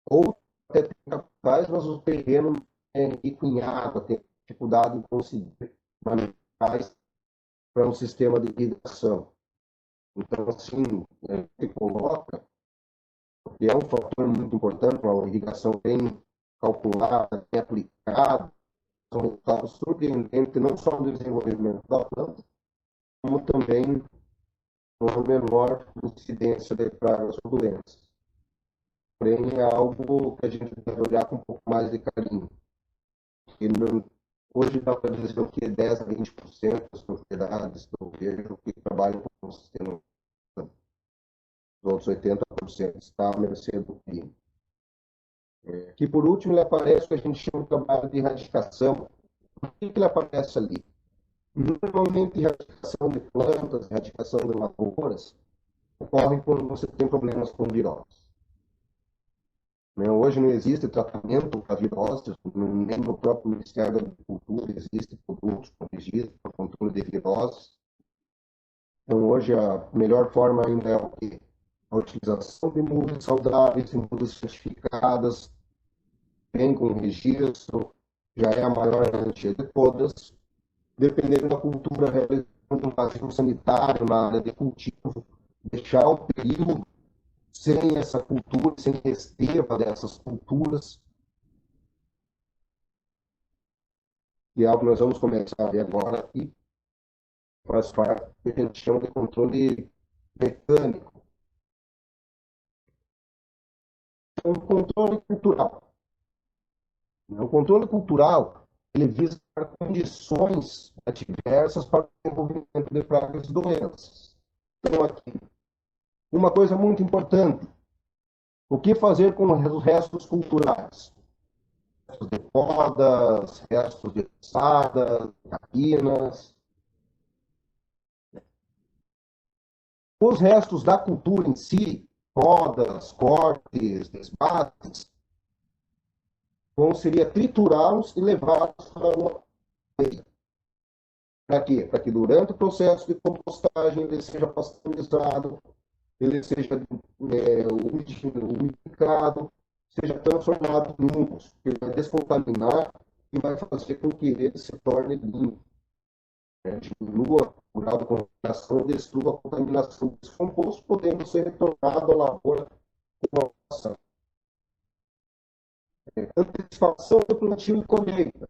Ou até tem capitais, mas o terreno é rico em água, tem dificuldade em conseguir materiais para um sistema de irrigação. Então, assim, se coloca, porque é um fator muito importante, uma irrigação bem calculada, bem aplicada, são resultados surpreendentes, não só no desenvolvimento da planta, como também uma menor incidência de pragas ou doenças. Porém, é algo que a gente deve olhar com um pouco mais de carinho. E não, hoje dá para dizer o que 10 a 20% das propriedades que eu vejo que trabalham com o sistema, os outros 80% está à mercê do clima. Que por último ele aparece o que a gente chama de trabalho de erradicação. Por que ele aparece ali? Normalmente, erradicação de plantas, erradicação de lavouras, ocorre quando você tem problemas com viroses. Hoje não existe tratamento para viroses, nem no próprio Ministério da Agricultura existem produtos protegidos para controle de viroses. Então, hoje, a melhor forma ainda é o quê? A utilização de mudas saudáveis, de mudas certificadas, bem com registro, já é a maior garantia de todas. Dependendo da cultura, realizando um vazio sanitário na área de cultivo, deixar o período sem essa cultura, sem reserva dessas culturas, que é algo que nós vamos começar a ver agora aqui, faz parte do que a gente chama de controle mecânico. Um controle cultural. O controle cultural, ele visa condições adversas para o desenvolvimento de pragas e doenças. Então, aqui, uma coisa muito importante, o que fazer com os restos culturais? Restos de podas, restos de roçadas, capinas. Os restos da cultura em si, podas, cortes, desbates, seria triturá-los e levá-los para uma feira. Para quê? Para que durante o processo de compostagem ele seja pasteurizado, ele seja umidificado, seja transformado em humus, que vai descontaminar e vai fazer com que ele se torne limpo. Diminua o grau de contaminação, destrua a contaminação desse composto, podendo ser retornado à lavoura com uma ação. Antecipação do plantio e colheita.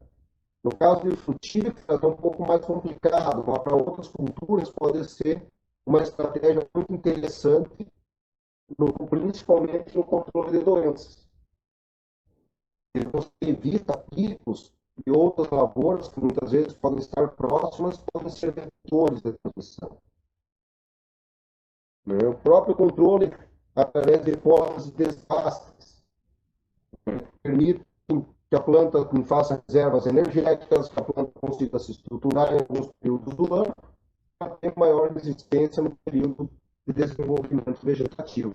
No caso de frutíferas, é um pouco mais complicado, mas para outras culturas pode ser uma estratégia muito interessante, principalmente no controle de doenças. E você evita picos e outras lavouras que muitas vezes podem estar próximas, podem ser vetores de transmissão. O próprio controle, através de podas e desastres, permite que a planta faça reservas energéticas, que a planta consiga se estruturar em alguns períodos do ano, para ter maior resistência no período de desenvolvimento vegetativo.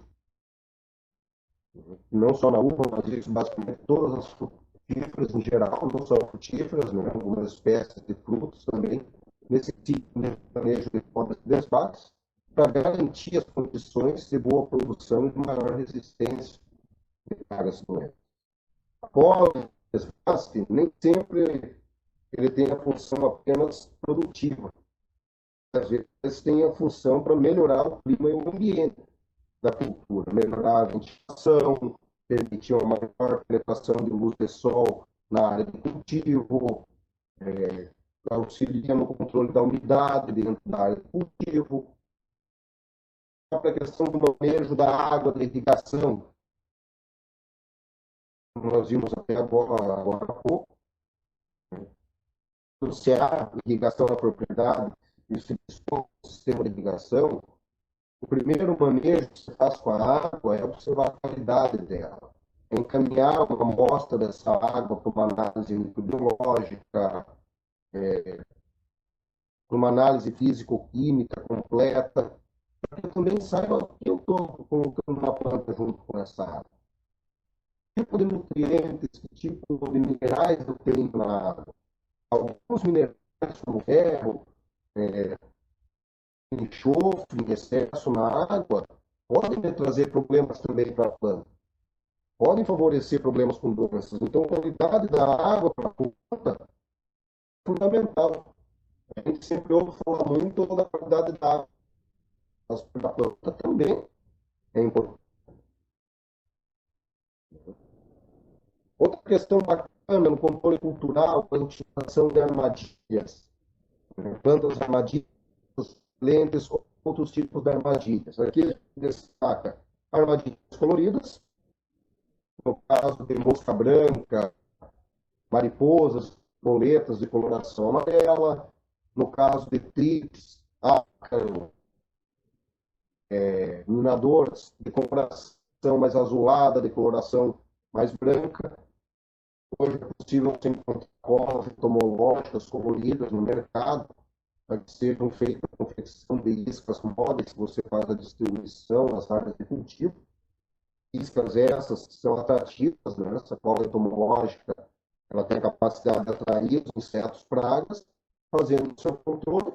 Não só na uva, mas isso basicamente todas as frutíferas em geral, não só frutíferas, né? Algumas espécies de frutos também necessitam de manejo de podas e desbates para garantir as condições de boa produção e de maior resistência de pragas e doenças. Pólen, desbaste, nem sempre ele tem a função apenas produtiva. Às vezes tem a função para melhorar o clima e o ambiente da cultura, melhorar a ventilação, permitir uma maior penetração de luz de sol na área de cultivo, auxilia no controle da umidade dentro da área de cultivo, a própria questão do manejo da água, da irrigação. Nós vimos até agora há pouco, se há irrigação na propriedade e se dispõe do sistema de irrigação, o primeiro manejo que se faz com a água é observar a qualidade dela, é encaminhar uma amostra dessa água para uma análise microbiológica, para uma análise físico-química completa, para que eu também saiba o que eu estou colocando na planta junto com essa água. Que tipo de nutrientes, que tipo de minerais eu tenho na água. Alguns minerais, como ferro, enxofre em excesso na água, podem trazer problemas também para a planta. Podem favorecer problemas com doenças. Então, a qualidade da água para a planta é fundamental. A gente sempre ouve falar muito da qualidade da água. da planta também é importante. Outra questão bacana no controle cultural é a utilização de armadilhas, né? Plantas armadilhas, lentes, outros tipos de armadilhas. Aqui destaca armadilhas coloridas, no caso de mosca branca, mariposas, borboletas de coloração amarela, no caso de trips, ácaro, minadores de coloração mais azulada, de coloração mais branca. Hoje é possível você encontrar colas entomológicas coloridas no mercado, para que sejam feitas a confecção de iscas móveis que você faz a distribuição nas áreas de cultivo. Iscas essas que são atrativas, né? Essa cola entomológica, ela tem a capacidade de atrair os insetos pragas, fazendo o seu controle.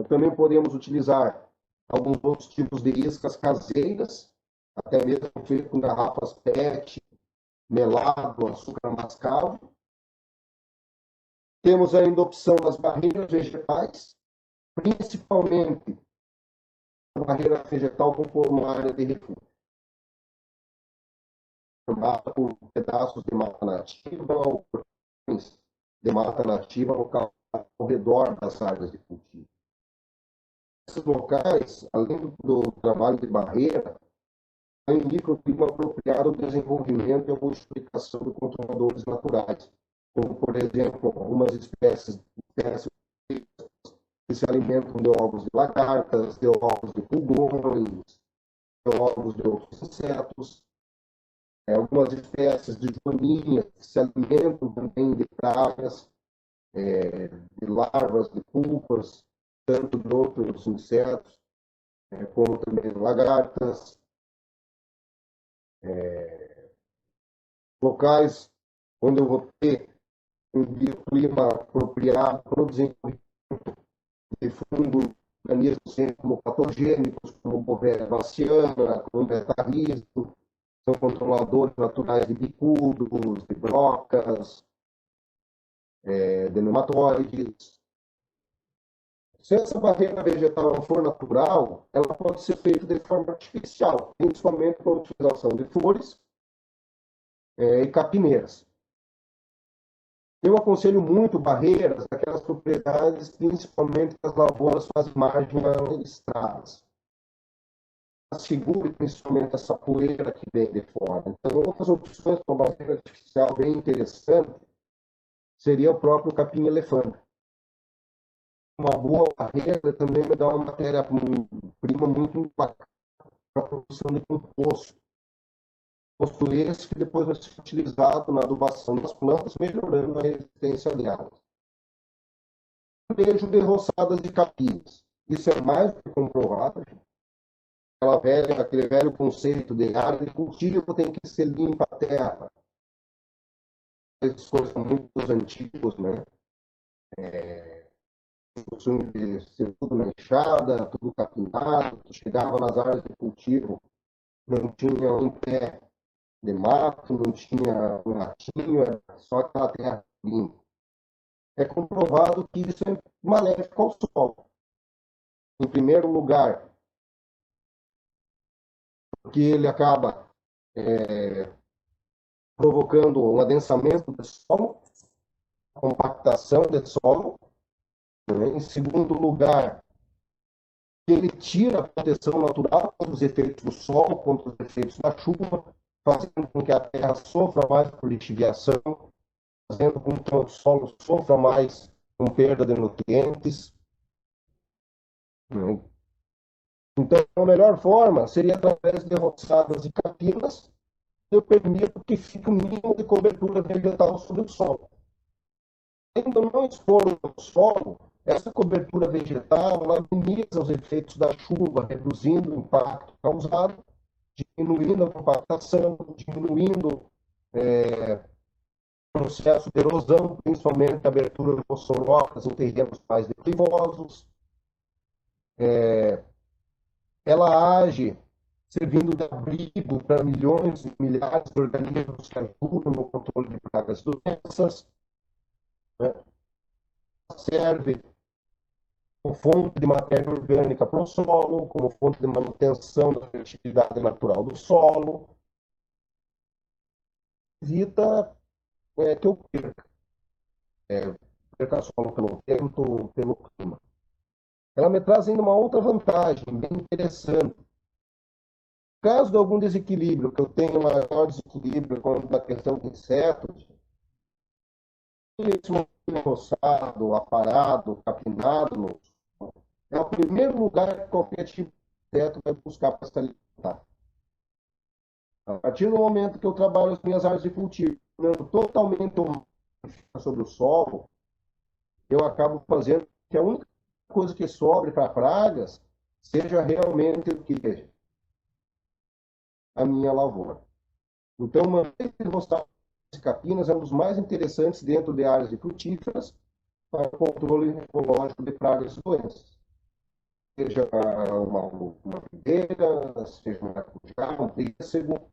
Também podemos utilizar alguns outros tipos de iscas caseiras, até mesmo feito com garrafas PET, melado, açúcar mascavo. Temos ainda a opção das barreiras vegetais, principalmente a barreira vegetal como uma área de refúgio, formada por pedaços de mata nativa ou de mata nativa ao redor das áreas de cultivo. Esses locais, além do trabalho de barreira, têm um microclima apropriado ao desenvolvimento e à multiplicação de controladores naturais, como, por exemplo, algumas espécies que se alimentam de ovos de lagartas, de ovos de pulgões, de ovos de outros insetos. Algumas espécies de joaninhas que se alimentam também de pragas, de larvas, de pulpas, tanto de outros insetos, como também de lagartas. Locais onde eu vou ter um bioclima apropriado para o desenvolvimento de fungos, organismos como patogênicos, como Bovéria baciana, como Betarrhizo, são controladores naturais de bicudos, de brocas, de nematóides. Se essa barreira vegetal não for natural, ela pode ser feita de forma artificial, principalmente com a utilização de flores e capineiras. Eu aconselho muito barreiras daquelas propriedades, principalmente que as lavouras fazem margem a estradas. Segure principalmente essa poeira que vem de fora. Então, outras opções para uma barreira artificial bem interessante seria o próprio capim-elefante. Uma boa barreira também me dá uma matéria-prima muito bacana para a produção de composto. Composto esse que depois vai ser utilizado na adubação das plantas, melhorando a resistência delas. Manejo de roçadas de capins. Isso é mais do que comprovado. Aquele velho conceito de área de cultivo tem que ser limpa a terra. Essas coisas são muito antigos, né? Costume de ser tudo na enxada, tudo capinado. Chegava nas áreas de cultivo, não tinha um pé de mato, não tinha um latinho, era só aquela terra limpa. É comprovado que isso é maléfico ao solo. Em primeiro lugar, porque ele acaba provocando um adensamento do solo, compactação do solo. Né? Em segundo lugar, ele tira a proteção natural contra os efeitos do solo, contra os efeitos da chuva, fazendo com que a terra sofra mais por lixiviação, fazendo com que o solo sofra mais com perda de nutrientes. Né? Então, a melhor forma seria através de roçadas e capinas, eu permito que fique um mínimo de cobertura vegetal sobre o solo. Ainda não expor o solo, essa cobertura vegetal ela minimiza os efeitos da chuva, reduzindo o impacto causado, diminuindo a compactação, diminuindo o processo de erosão, principalmente a abertura de fossorocas em terrenos mais declivosos. Ela age servindo de abrigo para milhões e milhares de organismos que ajudam no controle de pragas e doenças. Né? Serve como fonte de matéria orgânica para o solo, como fonte de manutenção da fertilidade natural do solo. Evita que eu perca solo pelo vento, pelo clima. Ela me traz ainda uma outra vantagem bem interessante. Caso de algum desequilíbrio, que eu tenha maior desequilíbrio na questão de insetos, esse roçado, aparado, capinado, é o primeiro lugar que qualquer tipo de inseto vai buscar para se alimentar. A partir do momento que eu trabalho as minhas áreas de cultivo, totalmente sobre o solo, eu acabo fazendo que a única coisa que sobre para pragas seja realmente o que a minha lavoura. Então, manter roçado de capinas é um dos mais interessantes dentro de áreas de frutíferas para o controle ecológico de pragas e doenças. Seja uma videira, seja um maracujá, um pêssego.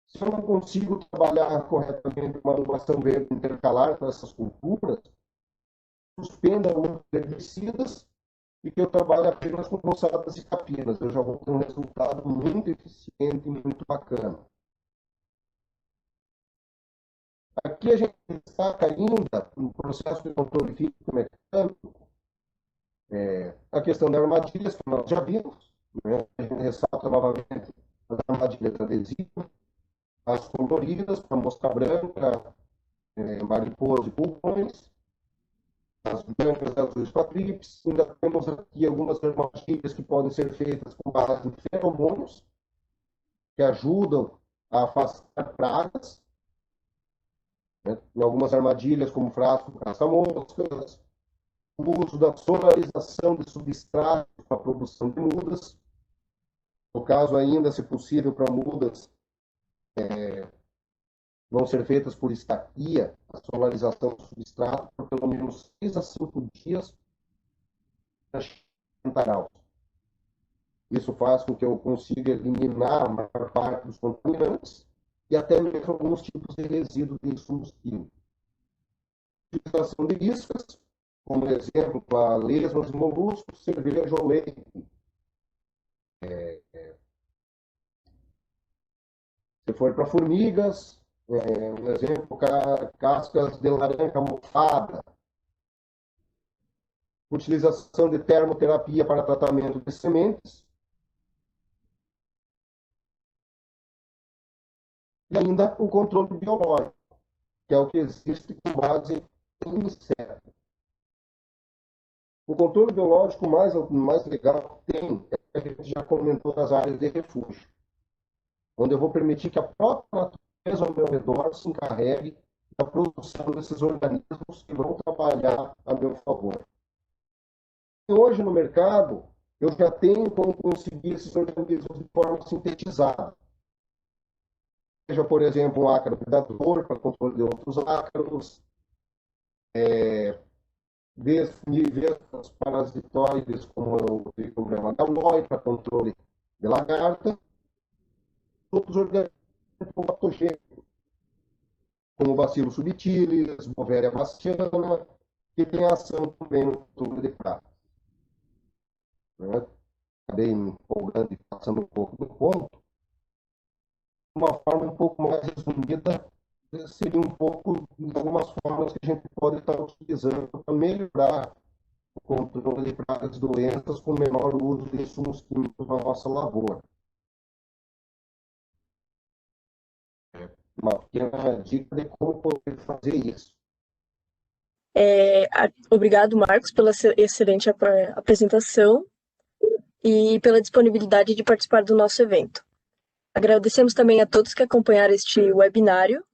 Se eu não consigo trabalhar corretamente uma adubação verde intercalar para essas culturas, suspenda o uso de herbicidas e que eu trabalhe apenas com roçadas e capinas. Eu já vou ter um resultado muito eficiente e muito bacana. Aqui a gente destaca ainda, no processo de controle físico-mecânico, a questão das armadilhas, que nós já vimos. Né? A gente ressalta novamente as armadilhas adesivas, as coloridas, para mosca branca, mariposa e pulgões, as brancas azuis para trips. Ainda temos aqui algumas armadilhas que podem ser feitas com base de feromônios, que ajudam a afastar pragas. Né? Em algumas armadilhas, como frasco, caça-moscas, o uso da solarização de substratos para a produção de mudas. No caso ainda, se possível, para mudas não ser feitas por estaquia, a solarização do substrato por pelo menos 6 a 5 dias a 40 graus. Isso faz com que eu consiga eliminar a maior parte dos contaminantes e até mesmo alguns tipos de resíduos de insumos químicos. Utilização de iscas, como exemplo, para lesmas e moluscos, cerveja ou leite. Se for para formigas, um exemplo, cascas de laranja mofada. Utilização de termoterapia para tratamento de sementes. E ainda o controle biológico, que é o que existe com base em insetos. O controle biológico mais legal que tem, a gente já comentou das áreas de refúgio, onde eu vou permitir que a própria natureza ao meu redor se encarregue da produção desses organismos que vão trabalhar a meu favor. E hoje no mercado, eu já tenho como conseguir esses organismos de forma sintetizada. Seja, por exemplo, um ácaro predador para controle de outros ácaros, vespas parasitoides, como o Trichogramma galloi, para controle de lagarta, outros organismos patogênicos, como o Bacillus subtilis, Bovéria baciana, que tem ação também no controle de pragas. Acabei me empolgando e passando um pouco do ponto. Uma forma um pouco mais resumida seria um pouco de algumas formas que a gente pode estar utilizando para melhorar o controle de pragas e doenças com menor uso de insumos químicos na nossa lavoura. Uma pequena dica de como poder fazer isso. Obrigado, Marcos, pela excelente apresentação e pela disponibilidade de participar do nosso evento. Agradecemos também a todos que acompanharam este webinário